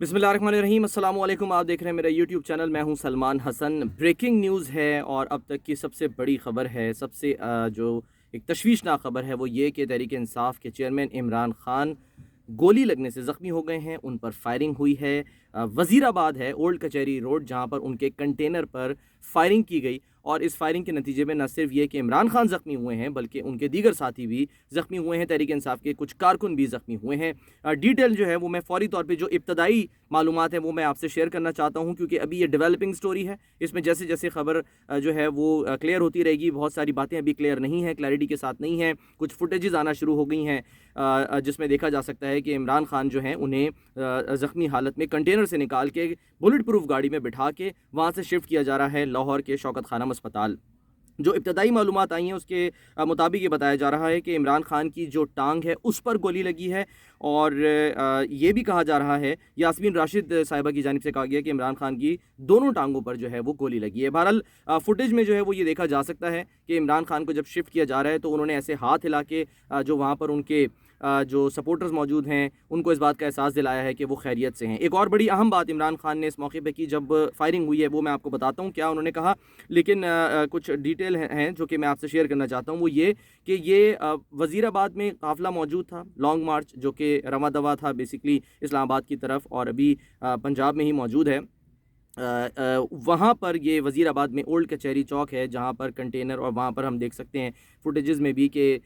बिस्मिल्लाहिर्रहमानिर्रहीम अस्सलाम वालेकुम। आप देख रहे हैं मेरा यूट्यूब चैनल। मैं हूं सलमान हसन। ब्रेकिंग न्यूज़ है और अब तक की सबसे बड़ी ख़बर है, सबसे जो एक तशवीशनाक ख़बर है वो ये कि तहरीक इंसाफ के चेयरमैन इमरान खान गोली लगने से ज़ख्मी हो गए हैं। उन पर फायरिंग हुई है। वज़ीराबाद है ओल्ड कचहरी रोड, जहाँ पर उनके कंटेनर पर फायरिंग की गई और इस फायरिंग के नतीजे में न सिर्फ ये कि इमरान खान ज़ख्मी हुए हैं बल्कि उनके दीगर साथी भी ज़ख्मी हुए हैं। तहरीक इंसाफ के कुछ कारकुन भी ज़ख्मी हुए हैं। डिटेल जो है वो मैं फ़ौरी तौर पे जो इब्तदाई मालूमात है वो मैं आपसे शेयर करना चाहता हूँ, क्योंकि अभी ये डेवलपिंग स्टोरी है। इसमें जैसे जैसे ख़बर जो है वो क्लियर होती रहेगी। बहुत सारी बातें अभी क्लियर नहीं हैं, क्लैरिटी के साथ नहीं हैं। कुछ फुटेजेस आना शुरू हो गई हैं जिसमें देखा जा सकता है कि इमरान खान जो हैं उन्हें ज़ख्मी हालत में कंटेनर से निकाल के बुलेट प्रूफ गाड़ी में बिठा के वहाँ से शिफ्ट किया जा रहा है लाहौर के शौकत खानम अस्पताल। जो इब्तदाई मालूमात आई हैं उसके मुताबिक ये बताया जा रहा है कि इमरान खान की जो टांग है उस पर गोली लगी है और ये भी कहा जा रहा है, यास्मीन राशिद साहिबा की जानिब से कहा गया कि इमरान खान की दोनों टांगों पर जो है वो गोली लगी है। बहरहाल फुटेज में जो है वो ये देखा जा सकता है कि इमरान खान को जब शिफ्ट किया जा रहा है तो उन्होंने ऐसे हाथ हिला के जो वहाँ पर उनके जो सपोर्टर्स मौजूद हैं उनको इस बात का एहसास दिलाया है कि वो खैरियत से हैं। एक और बड़ी अहम बात इमरान खान ने इस मौके पे की जब फायरिंग हुई है, वो मैं आपको बताता हूँ क्या उन्होंने कहा, लेकिन कुछ डिटेल हैं जो कि मैं आपसे शेयर करना चाहता हूँ। वो ये कि ये वज़ीराबाद में काफ़िला मौजूद था, लॉन्ग मार्च जो कि रवा दवा था बेसिकली इस्लामाबाद की तरफ, और अभी पंजाब में ही मौजूद है। वहाँ पर ये वज़ीराबाद में ओल्ड कचहरी चौक है जहाँ पर कंटेनर, और वहाँ पर हम देख सकते हैं फुटेजेस में भी कि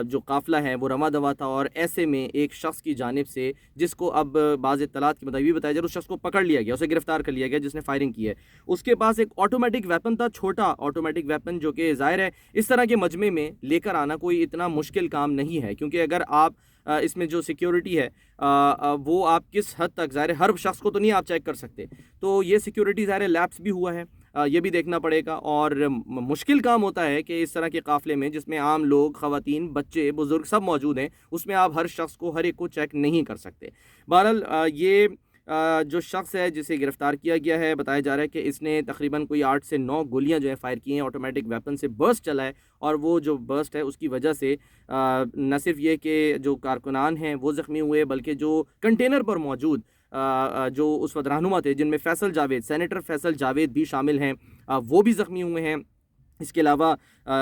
जो काफ़िला है वो रवा दवा था और ऐसे में एक शख्स की जानिब से, जिसको अब बाज़ इत्तलात के मुताबिक भी बताया जा रहा है, उस शख्स को पकड़ लिया गया, उसे गिरफ़्तार कर लिया गया जिसने फायरिंग की है। उसके पास एक ऑटोमेटिक वेपन था, छोटा ऑटोमेटिक वेपन, जो कि ज़ाहिर है इस तरह के मजमे में लेकर आना कोई इतना मुश्किल काम नहीं है, क्योंकि अगर आप इसमें जो सिक्योरिटी है वो आप किस हद तक, ज़ाहिर है हर शख्स को तो नहीं आप चेक कर सकते, तो ये सिक्योरिटी ज़ाहिर है लैप्स भी हुआ है, ये भी देखना पड़ेगा। और मुश्किल काम होता है कि इस तरह के काफ़िले में जिसमें आम लोग, ख़वातीन, बच्चे, बुज़ुर्ग सब मौजूद हैं, उसमें आप हर शख्स को, हर एक को चेक नहीं कर सकते। बहरहाल ये जो शख्स है जिसे गिरफ़्तार किया गया है, बताया जा रहा है कि इसने तकरीबन कोई 8 से 9 गोलियां जो है फ़ायर की हैं, ऑटोमेटिक वेपन से बर्स्ट चला है, और वो जो बर्स्ट है उसकी वजह से न सिर्फ ये कि जो कारकुनान हैं वो ज़ख्मी हुए, बल्कि जो कंटेनर पर मौजूद जो उस वक्त रहनुमा थे, जिनमें फ़ैसल जावेद, सेनेटर फ़ैसल जावेद भी शामिल हैं, वो भी ज़ख्मी हुए हैं। इसके अलावा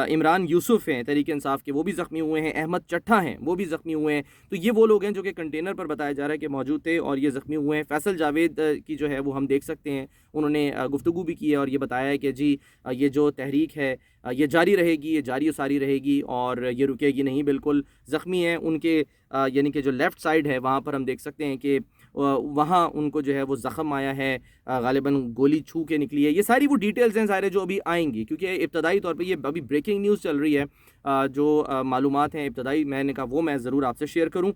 इमरान यूसुफ हैं तहरीक इंसाफ के, वो भी ज़ख्मी हुए हैं। अहमद चट्ठा हैं, वो भी ज़ख्मी हुए हैं। तो ये वो लोग हैं जो कि कंटेनर पर बताया जा रहा है कि मौजूद थे और ये ज़ख्मी हुए हैं। फ़ैसल जावेद की जो है वो हम देख सकते हैं, उन्होंने गुफ्तगू भी की है और ये बताया है कि जी ये जो तहरीक है ये जारी रहेगी, ये जारी सारी रहेगी और ये रुकेगी नहीं। बिल्कुल ज़ख्मी हैं उनके यानी कि जो लेफ़्ट साइड है वहाँ पर हम देख सकते हैं कि वहाँ उनको जो है वो ज़ख़म आया है, ग़ालिबन गोली छू के निकली है। ये सारी वो डिटेल्स हैं सारे जो अभी आएँगी, क्योंकि इब्तदाई तौर पे ये अभी ब्रेकिंग न्यूज़ चल रही है। जो मालूमात हैं इब्तदाई, मैंने कहा वो मैं ज़रूर आपसे शेयर करूँ।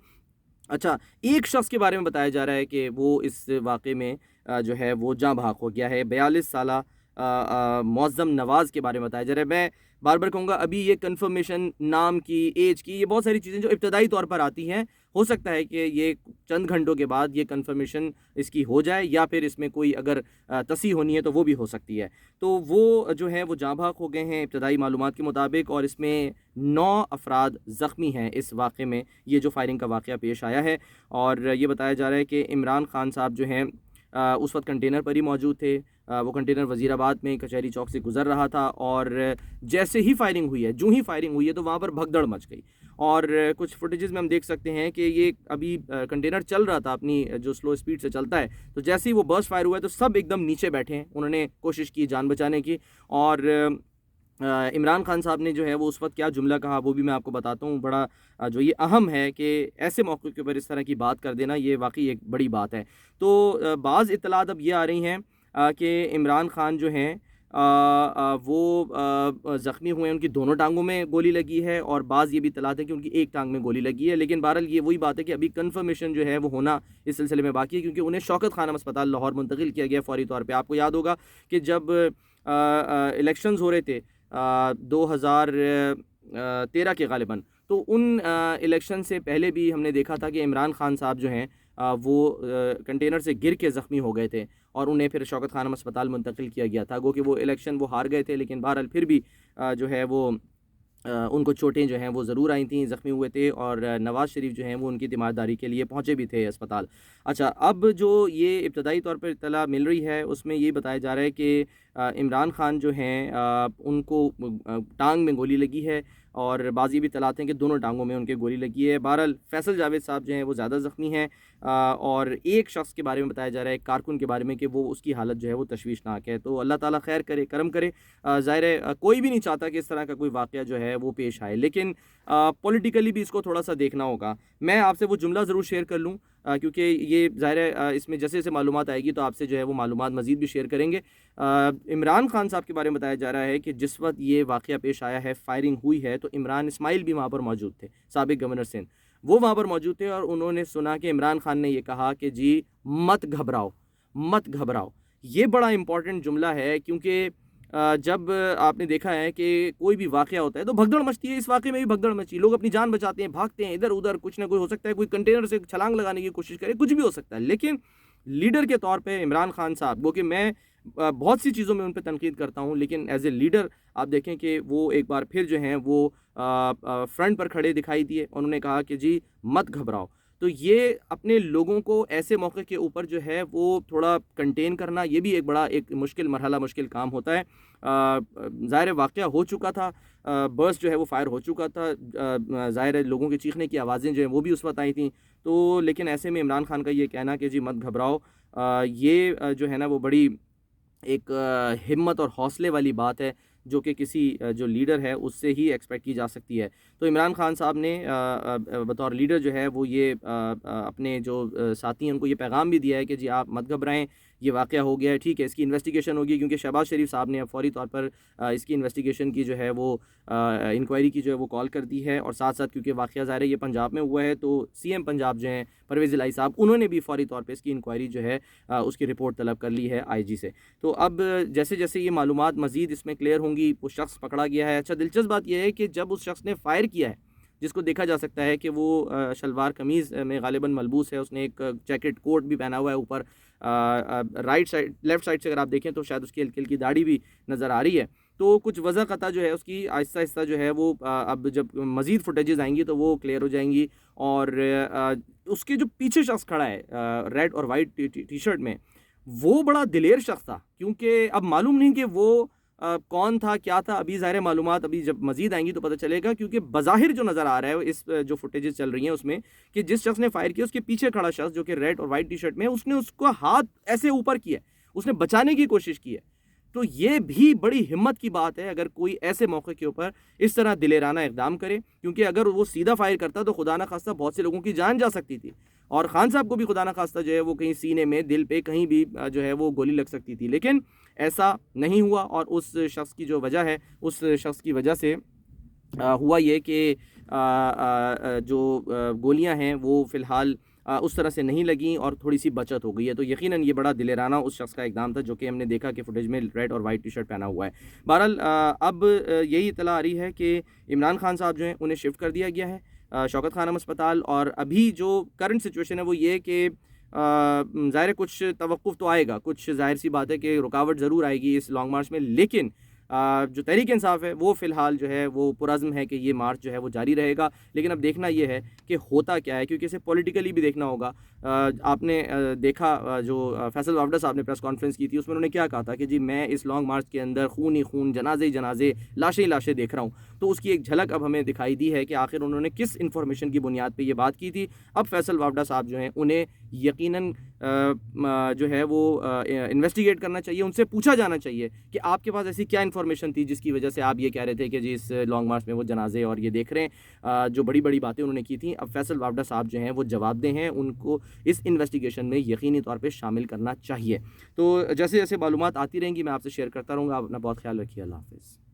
अच्छा, एक शख्स के बारे में बताया जा रहा है कि वो इस वाक़े में जो है वो जाँ बहक हो गया है। 42 साला मुअज़्ज़म नवाज़ के बारे में बताया जा रहा है। मैं बार-बार कहूँगा, अभी ये कन्फर्मेशन नाम की, ऐज की, ये बहुत सारी चीज़ें जो इब्तदाई तौर पर आती हैं, हो सकता है कि ये चंद घंटों के बाद ये कन्फर्मेशन इसकी हो जाए, या फिर इसमें कोई अगर तस्हीह होनी है तो वो भी हो सकती है। तो वो जो है वो जाँ बहक हो गए हैं इब्तदाई मालूमात के मुताबिक, और इसमें 9 अफ़राद ज़ख्मी हैं इस वाक़े में, ये जो फायरिंग का वाक़या पेश आया है। और ये बताया जा रहा है कि इमरान खान साहब जो हैं उस वक़्त कंटेनर पर ही मौजूद थे। वो कंटेनर वज़ीराबाद में कचहरी चौक से गुज़र रहा था और जैसे ही फायरिंग हुई है, जूँ ही फायरिंग हुई है, तो वहाँ पर भगदड़ मच गई। और कुछ फुटेजेस में हम देख सकते हैं कि ये अभी कंटेनर चल रहा था अपनी जो स्लो स्पीड से चलता है, तो जैसे ही वो बर्स्ट फायर हुआ है तो सब एकदम नीचे बैठे हैं। उन्होंने कोशिश की जान बचाने की, और इमरान खान साहब ने जो है वो उस वक़्त क्या जुमला कहा वो भी मैं आपको बताता हूँ। बड़ा जो ये अहम है कि ऐसे मौक़े के ऊपर इस तरह की बात कर देना, ये वाक़ई एक बड़ी बात है। तो बाज़ इत्तलात अब ये आ रही हैं कि इमरान खान जो हैं वो ज़ख्मी हुए हैं, उनकी दोनों टांगों में गोली लगी है, और बाज़ ये भी इत्तलात है कि उनकी एक टांग में गोली लगी है। लेकिन बहरहाल ये वही बात है कि अभी कन्फर्मेशन जो है वो होना इस सिलसिले में बाकी है, क्योंकि उन्हें शौकत खानम अस्पताल लाहौर मुंतकिल किया गया फ़ौरी तौर पे। आपको याद होगा कि जब इलेक्शंस हो रहे थे 2013 के ग़ालिबन, तो उन इलेक्शन से पहले भी हमने देखा था कि इमरान खान साहब जो हैं वो कंटेनर से गिर के ज़ख्मी हो गए थे और उन्हें फिर शौकत खानम अस्पताल मुंतकिल किया गया था। गो कि वो इलेक्शन वो हार गए थे, लेकिन बहरहाल फिर भी जो है वो उनको चोटें जो हैं वो ज़रूर आई थी, ज़ख्मी हुए थे और नवाज़ शरीफ जो हैं वो उनकी तीमारदारी के लिए पहुँचे भी थे अस्पताल। अच्छा, अब जो ये इब्तदाई तौर पर इत्तला मिल रही है उसमें ये बताया जा रहा है कि इमरान खान जो हैं उनको टाँग में गोली लगी है और बाज़ी भी तलाते हैं कि दोनों टाँगों में उनके गोली लगी है। बहरहाल फैसल जावेद साहब जो हैं वो ज़्यादा ज़ख्मी हैं और एक शख़्स के बारे में बताया जा रहा है, एक कारकुन के बारे में, कि वो उसकी हालत जो है वो तशवीशनाक है। तो अल्लाह ताला खैर करे, करम करे। ज़ाहिर है कोई भी नहीं चाहता कि इस तरह का कोई वाक़या जो है वो पेश आए, लेकिन पॉलिटिकली भी इसको थोड़ा सा देखना होगा। मैं आपसे वो जुमला ज़रूर शेयर कर लूँ क्योंकि ये ज़ाहिर है इसमें जैसे जैसे मालूमात आएगी तो आपसे जो है वो मालूमात मज़ीद भी शेयर करेंगे। इमरान खान साहब के बारे में बताया जा रहा है कि जिस वक्त ये वाक़या पेश आया है, फायरिंग हुई है, तो इमरान इस्माइल भी वहाँ पर मौजूद थे, साबिक़ गवर्नर सिंध। वो वहाँ पर मौजूद थे और उन्होंने सुना कि इमरान खान ने ये कहा कि जी मत घबराओ, मत घबराओ। ये बड़ा इम्पॉर्टेंट जुमला है क्योंकि जब आपने देखा है कि कोई भी वाक़या होता है तो भगदड़ मचती है, इस वाक़े में भी भगदड़ मची, लोग अपनी जान बचाते हैं, भागते हैं इधर-उधर, कुछ ना कोई हो सकता है, कोई कंटेनर से छलांग लगाने की कोशिश करे, कुछ भी हो सकता है। लेकिन लीडर के तौर पे इमरान खान साहब, वो कि मैं बहुत सी चीज़ों में उन पे तनकीद करता हूँ, लेकिन एज़ ए लीडर आप देखें कि वो एक बार फिर जो हैं वो फ्रंट पर खड़े दिखाई दिए। उन्होंने कहा कि जी मत घबराओ। तो ये अपने लोगों को ऐसे मौके के ऊपर जो है वो थोड़ा कंटेन करना, ये भी एक बड़ा एक मुश्किल मरहला, मुश्किल काम होता है। ज़ाहिर वाक़या हो चुका था, बर्स्ट जो है वो फायर हो चुका था, ज़ाहिर है लोगों के चीखने की आवाज़ें जो हैं वो भी उस वक़्त आई थी। तो लेकिन ऐसे में इमरान खान का ये कहना कि जी मत घबराओ, ये जो है ना वो बड़ी एक हिम्मत और हौसले वाली बात है जो कि किसी जो लीडर है उससे ही एक्सपेक्ट की जा सकती है। तो इमरान खान साहब ने बतौर लीडर जो है वो ये अपने जो साथी हैं उनको ये पैगाम भी दिया है कि जी आप मत घबराएं, ये वाक़या हो गया है, ठीक है, इसकी इन्वेस्टिगेशन होगी, क्योंकि शहबाज शरीफ साहब ने अब फ़ौरी तौर पर इसकी इन्वेस्टिगेशन की जो है वो इंक्वायरी की जो है वो कॉल कर दी है। और साथ साथ क्योंकि वाक़या ज़ाहिर है ये पंजाब में हुआ है तो सीएम पंजाब जो हैं परवेज़ इलाही साहब, उन्होंने भी फ़ौरी तौर पे इसकी इंक्वायरी जो है उसकी रिपोर्ट तलब कर ली है आईजी से। तो अब जैसे जैसे ये मालूमात मज़ीद इसमें क्लियर होंगी, वो शख्स पकड़ा गया है। अच्छा, दिलचस्प बात यह है कि जब उस शख्स ने फ़ायर किया है, जिसको देखा जा सकता है कि वो शलवार कमीज़ में ग़ालिबन मलबूस है, उसने एक जैकेट कोट भी पहना हुआ है ऊपर, राइट साइड लेफ़्ट साइड से अगर आप देखें तो शायद उसकी हल्की-हल्की दाढ़ी भी नज़र आ रही है। तो कुछ वज़ह क़ता जो है उसकी आहिस्ता-आहिस्ता जो है वो अब जब मज़ीद फुटेजेज़ आएँगी तो वो क्लियर हो जाएँगी। और उसके जो पीछे शख्स खड़ा है रेड और वाइट टी-शर्ट में, वो बड़ा दिलेर शख्स था, क्योंकि अब मालूम नहीं कि वो कौन था, क्या था। अभी ज़ाहिर मालूमात अभी जब मज़ीद आएँगी तो पता चलेगा, क्योंकि बज़ाहिर जो नज़र आ रहा है इस जो फुटेजेस चल रही हैं उसमें, कि जिस शख्स ने फ़ायर किया उसके पीछे खड़ा शख्स जो कि रेड और वाइट टी-शर्ट में है, उसने उसका हाथ ऐसे ऊपर किया, उसने बचाने की कोशिश की है। तो ये भी बड़ी हिम्मत की बात है अगर कोई ऐसे मौके के ऊपर इस तरह दिलेराना इक़दाम करे, क्योंकि अगर वो सीधा फ़ायर करता तो खुदा न खास्ता बहुत से लोगों की जान जा सकती थी और ख़ान साहब को भी खुदा न खास्ता जो है वो कहीं सीने में, दिल पे, कहीं भी जो है वो गोली लग सकती थी। लेकिन ऐसा नहीं हुआ और उस शख्स की जो वजह है, उस शख्स की वजह से हुआ ये कि जो गोलियां हैं वो फ़िलहाल उस तरह से नहीं लगीं और थोड़ी-सी बचत हो गई है। तो यकीनन ये बड़ा दिलेराना उस शख्स का इक़दाम था जो कि हमने देखा कि फुटेज में रेड और वाइट टी-शर्ट पहना हुआ है। बहरहाल अब यही इत्तला आ रही है कि इमरान खान साहब जो हैं उन्हें शिफ्ट कर दिया गया है शौकत खानम अस्पताल। और अभी जो करंट सिचुएशन है वो ये है कि ज़ाहिर है कुछ तवक्कुफ़ तो आएगा, कुछ ज़ाहिर-सी बात है कि रुकावट ज़रूर आएगी इस लॉन्ग मार्च में, लेकिन जो तहरीक इंसाफ है वो फ़िलहाल जो है वो पुरज़्म है कि ये मार्च जो है वो जारी रहेगा। लेकिन अब देखना ये है कि होता क्या है, क्योंकि इसे पॉलिटिकली भी देखना होगा। आपने देखा जो फैसल वावडा साहब ने प्रेस कॉन्फ्रेंस की थी, उसमें उन्होंने क्या कहा था कि जी मैं इस लॉन्ग मार्च के अंदर खून ही खून, जनाजे ही जनाजे, लाशें ही लाशें देख रहा हूँ। तो उसकी एक झलक अब हमें दिखाई दी है कि आखिर उन्होंने किस इन्फॉर्मेशन की बुनियाद पर ये बात की थी। अब फैसल वावडा साहब जो हैं उन्हें यकीनन जो है वो इन्वेस्टिगेट करना चाहिए, उनसे पूछा जाना चाहिए कि आपके पास ऐसी क्या इन्फॉर्मेशन थी जिसकी वजह से आप ये कह रहे थे कि जी इस लॉन्ग मार्च में वो जनाजे और ये देख रहे हैं। जो बड़ी-बड़ी बातें उन्होंने की थी, अब फैसल वावडा साहब जो हैं वो जवाबदेह हैं, उनको इस इन्वेस्टिगेशन में यकीनी तौर पे शामिल करना चाहिए। तो जैसे-जैसे मालूमात आती रहेंगी मैं आपसे शेयर करता रहूँगा। आप अपना बहुत ख्याल रखिए। अल्लाह हाफ़िज़।